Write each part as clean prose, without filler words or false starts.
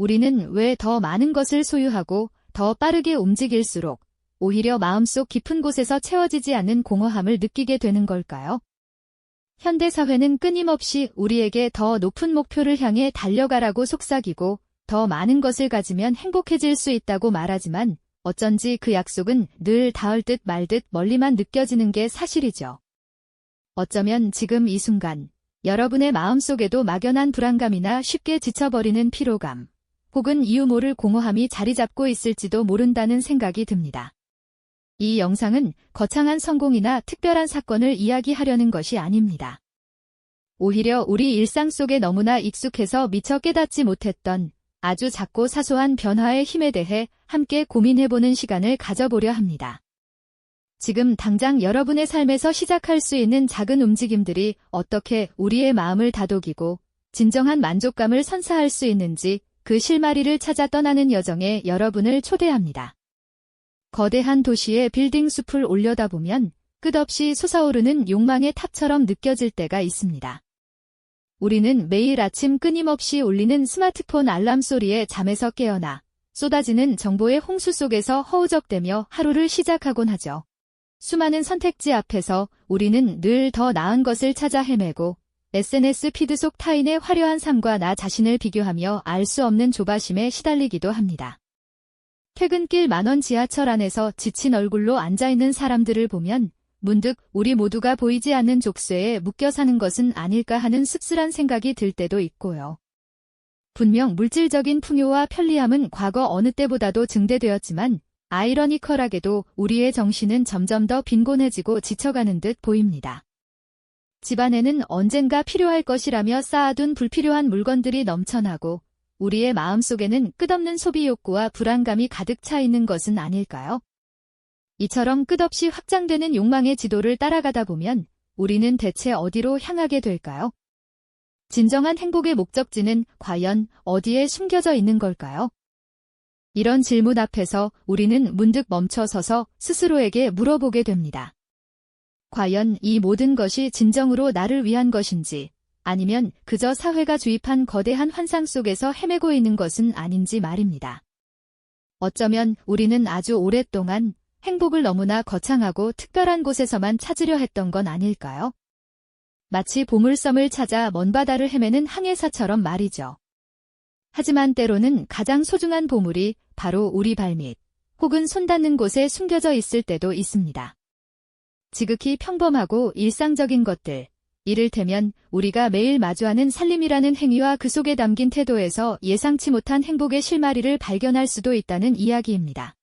우리는 왜 더 많은 것을 소유하고 더 빠르게 움직일수록 오히려 마음속 깊은 곳에서 채워지지 않는 공허함을 느끼게 되는 걸까요? 현대사회는 끊임없이 우리에게 더 높은 목표를 향해 달려가라고 속삭이고 더 많은 것을 가지면 행복해질 수 있다고 말하지만 어쩐지 그 약속은 늘 닿을 듯 말 듯 멀리만 느껴지는 게 사실이죠. 어쩌면 지금 이 순간 여러분의 마음속에도 막연한 불안감이나 쉽게 지쳐버리는 피로감, 혹은 이유 모를 공허함이 자리 잡고 있을지도 모른다는 생각이 듭니다. 이 영상은 거창한 성공이나 특별한 사건을 이야기하려는 것이 아닙니다. 오히려 우리 일상 속에 너무나 익숙해서 미처 깨닫지 못했던 아주 작고 사소한 변화의 힘에 대해 함께 고민해보는 시간을 가져보려 합니다. 지금 당장 여러분의 삶에서 시작할 수 있는 작은 움직임들이 어떻게 우리의 마음을 다독이고 진정한 만족감을 선사할 수 있는지 그 실마리를 찾아 떠나는 여정에 여러분을 초대합니다. 거대한 도시의 빌딩 숲을 올려다보면 끝없이 솟아오르는 욕망의 탑처럼 느껴질 때가 있습니다. 우리는 매일 아침 끊임없이 울리는 스마트폰 알람 소리에 잠에서 깨어나 쏟아지는 정보의 홍수 속에서 허우적대며 하루를 시작하곤 하죠. 수많은 선택지 앞에서 우리는 늘 더 나은 것을 찾아 헤매고 SNS 피드 속 타인의 화려한 삶과 나 자신을 비교하며 알 수 없는 조바심에 시달리기도 합니다. 퇴근길 만원 지하철 안에서 지친 얼굴로 앉아있는 사람들을 보면 문득 우리 모두가 보이지 않는 족쇄에 묶여 사는 것은 아닐까 하는 씁쓸한 생각이 들 때도 있고요. 분명 물질적인 풍요와 편리함은 과거 어느 때보다도 증대되었지만 아이러니컬하게도 우리의 정신은 점점 더 빈곤해지고 지쳐가는 듯 보입니다. 집안에는 언젠가 필요할 것이라며 쌓아둔 불필요한 물건들이 넘쳐나고 우리의 마음속에는 끝없는 소비 욕구와 불안감이 가득 차 있는 것은 아닐까요? 이처럼 끝없이 확장되는 욕망의 지도를 따라가다 보면 우리는 대체 어디로 향하게 될까요? 진정한 행복의 목적지는 과연 어디에 숨겨져 있는 걸까요? 이런 질문 앞에서 우리는 문득 멈춰서서 스스로에게 물어보게 됩니다. 과연 이 모든 것이 진정으로 나를 위한 것인지, 아니면 그저 사회가 주입한 거대한 환상 속에서 헤매고 있는 것은 아닌지 말입니다. 어쩌면 우리는 아주 오랫동안 행복을 너무나 거창하고 특별한 곳에서만 찾으려 했던 건 아닐까요? 마치 보물섬을 찾아 먼 바다를 헤매는 항해사처럼 말이죠. 하지만 때로는 가장 소중한 보물이 바로 우리 발밑, 혹은 손 닿는 곳에 숨겨져 있을 때도 있습니다. 지극히 평범하고 일상적인 것들, 이를테면 우리가 매일 마주하는 살림이라는 행위와 그 속에 담긴 태도에서 예상치 못한 행복의 실마리를 발견할 수도 있다는 이야기입니다.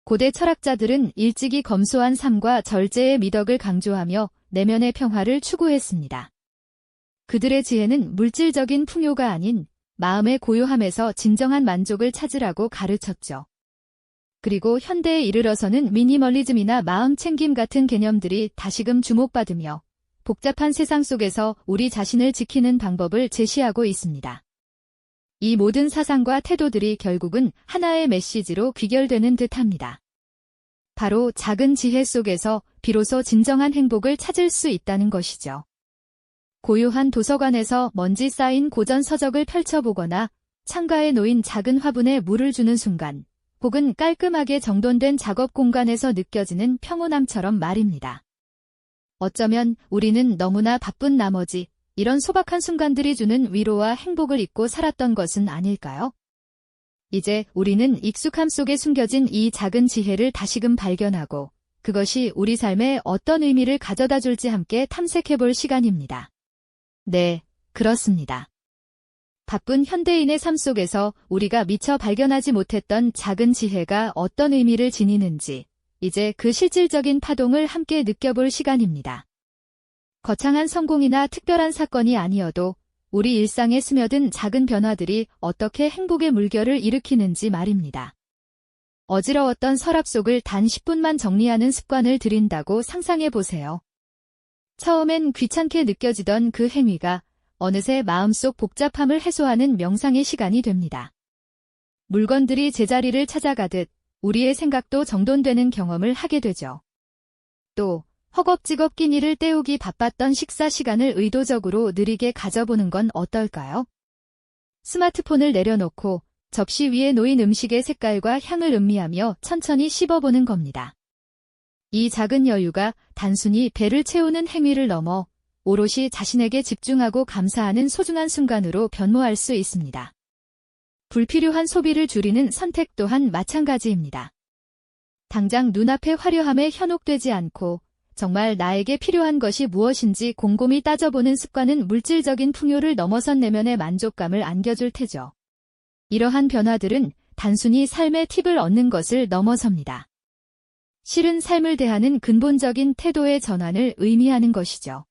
고대 철학자들은 일찍이 검소한 삶과 절제의 미덕을 강조하며 내면의 평화를 추구했습니다. 그들의 지혜는 물질적인 풍요가 아닌 마음의 고요함에서 진정한 만족을 찾으라고 가르쳤죠. 그리고 현대에 이르러서는 미니멀리즘이나 마음 챙김 같은 개념들이 다시금 주목받으며 복잡한 세상 속에서 우리 자신을 지키는 방법을 제시하고 있습니다. 이 모든 사상과 태도들이 결국은 하나의 메시지로 귀결되는 듯합니다. 바로 작은 지혜 속에서 비로소 진정한 행복을 찾을 수 있다는 것이죠. 고요한 도서관에서 먼지 쌓인 고전 서적을 펼쳐보거나 창가에 놓인 작은 화분에 물을 주는 순간, 혹은 깔끔하게 정돈된 작업 공간에서 느껴지는 평온함처럼 말입니다. 어쩌면 우리는 너무나 바쁜 나머지 이런 소박한 순간들이 주는 위로와 행복을 잊고 살았던 것은 아닐까요? 이제 우리는 익숙함 속에 숨겨진 이 작은 지혜를 다시금 발견하고 그것이 우리 삶에 어떤 의미를 가져다 줄지 함께 탐색해볼 시간입니다. 네, 그렇습니다. 바쁜 현대인의 삶 속에서 우리가 미처 발견하지 못했던 작은 지혜가 어떤 의미를 지니는지 이제 그 실질적인 파동을 함께 느껴볼 시간입니다. 거창한 성공이나 특별한 사건이 아니어도 우리 일상에 스며든 작은 변화들이 어떻게 행복의 물결을 일으키는지 말입니다. 어지러웠던 서랍 속을 단 10분만 정리하는 습관을 들인다고 상상해 보세요. 처음엔 귀찮게 느껴지던 그 행위가 어느새 마음속 복잡함을 해소하는 명상의 시간이 됩니다. 물건들이 제자리를 찾아가듯 우리의 생각도 정돈되는 경험을 하게 되죠. 또 허겁지겁 끼니를 때우기 바빴던 식사 시간을 의도적으로 느리게 가져보는 건 어떨까요? 스마트폰을 내려놓고 접시 위에 놓인 음식의 색깔과 향을 음미하며 천천히 씹어보는 겁니다. 이 작은 여유가 단순히 배를 채우는 행위를 넘어 오롯이 자신에게 집중하고 감사하는 소중한 순간으로 변모할 수 있습니다. 불필요한 소비를 줄이는 선택 또한 마찬가지입니다. 당장 눈앞의 화려함에 현혹되지 않고 정말 나에게 필요한 것이 무엇인지 곰곰이 따져보는 습관은 물질적인 풍요를 넘어선 내면의 만족감을 안겨줄 테죠. 이러한 변화들은 단순히 삶의 팁을 얻는 것을 넘어섭니다. 실은 삶을 대하는 근본적인 태도의 전환을 의미하는 것이죠.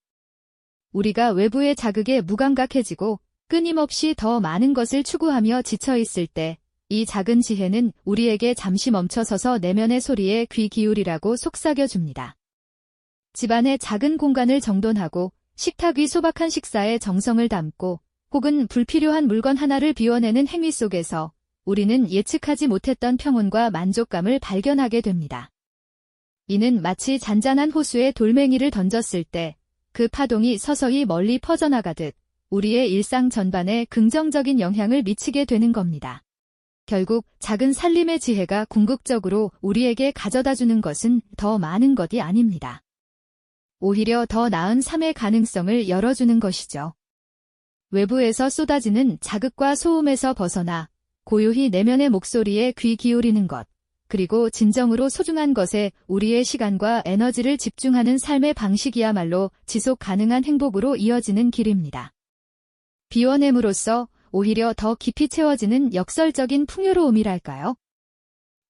우리가 외부의 자극에 무감각해지고 끊임없이 더 많은 것을 추구하며 지쳐있을 때 이 작은 지혜는 우리에게 잠시 멈춰서서 내면의 소리에 귀 기울이라고 속삭여줍니다. 집안의 작은 공간을 정돈하고 식탁 위 소박한 식사에 정성을 담고 혹은 불필요한 물건 하나를 비워내는 행위 속에서 우리는 예측하지 못했던 평온과 만족감을 발견하게 됩니다. 이는 마치 잔잔한 호수에 돌멩이를 던졌을 때 그 파동이 서서히 멀리 퍼져나가듯 우리의 일상 전반에 긍정적인 영향을 미치게 되는 겁니다. 결국 작은 살림의 지혜가 궁극적으로 우리에게 가져다주는 것은 더 많은 것이 아닙니다. 오히려 더 나은 삶의 가능성을 열어주는 것이죠. 외부에서 쏟아지는 자극과 소음에서 벗어나 고요히 내면의 목소리에 귀 기울이는 것, 그리고 진정으로 소중한 것에 우리의 시간과 에너지를 집중하는 삶의 방식이야말로 지속 가능한 행복으로 이어지는 길입니다. 비워냄으로써 오히려 더 깊이 채워지는 역설적인 풍요로움이랄까요?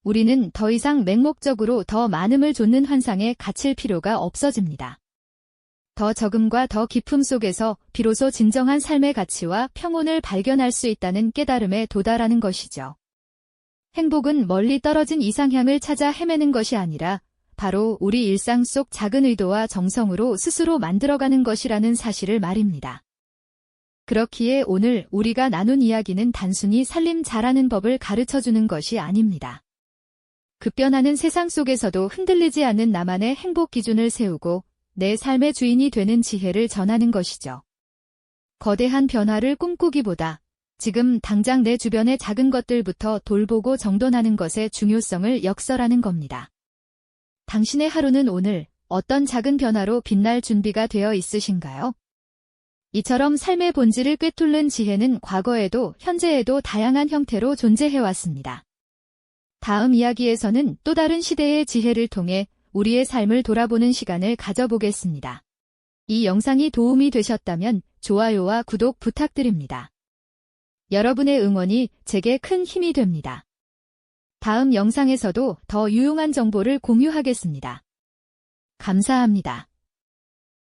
우리는 더 이상 맹목적으로 더 많음을 좇는 환상에 갇힐 필요가 없어집니다. 더 적음과 더 깊음 속에서 비로소 진정한 삶의 가치와 평온을 발견할 수 있다는 깨달음에 도달하는 것이죠. 행복은 멀리 떨어진 이상향을 찾아 헤매는 것이 아니라 바로 우리 일상 속 작은 의도와 정성으로 스스로 만들어가는 것이라는 사실을 말입니다. 그렇기에 오늘 우리가 나눈 이야기는 단순히 살림 잘하는 법을 가르쳐주는 것이 아닙니다. 급변하는 세상 속에서도 흔들리지 않는 나만의 행복 기준을 세우고 내 삶의 주인이 되는 지혜를 전하는 것이죠. 거대한 변화를 꿈꾸기보다 지금 당장 내 주변의 작은 것들부터 돌보고 정돈하는 것의 중요성을 역설하는 겁니다. 당신의 하루는 오늘 어떤 작은 변화로 빛날 준비가 되어 있으신가요? 이처럼 삶의 본질을 꿰뚫는 지혜는 과거에도 현재에도 다양한 형태로 존재해왔습니다. 다음 이야기에서는 또 다른 시대의 지혜를 통해 우리의 삶을 돌아보는 시간을 가져보겠습니다. 이 영상이 도움이 되셨다면 좋아요와 구독 부탁드립니다. 여러분의 응원이 제게 큰 힘이 됩니다. 다음 영상에서도 더 유용한 정보를 공유하겠습니다. 감사합니다.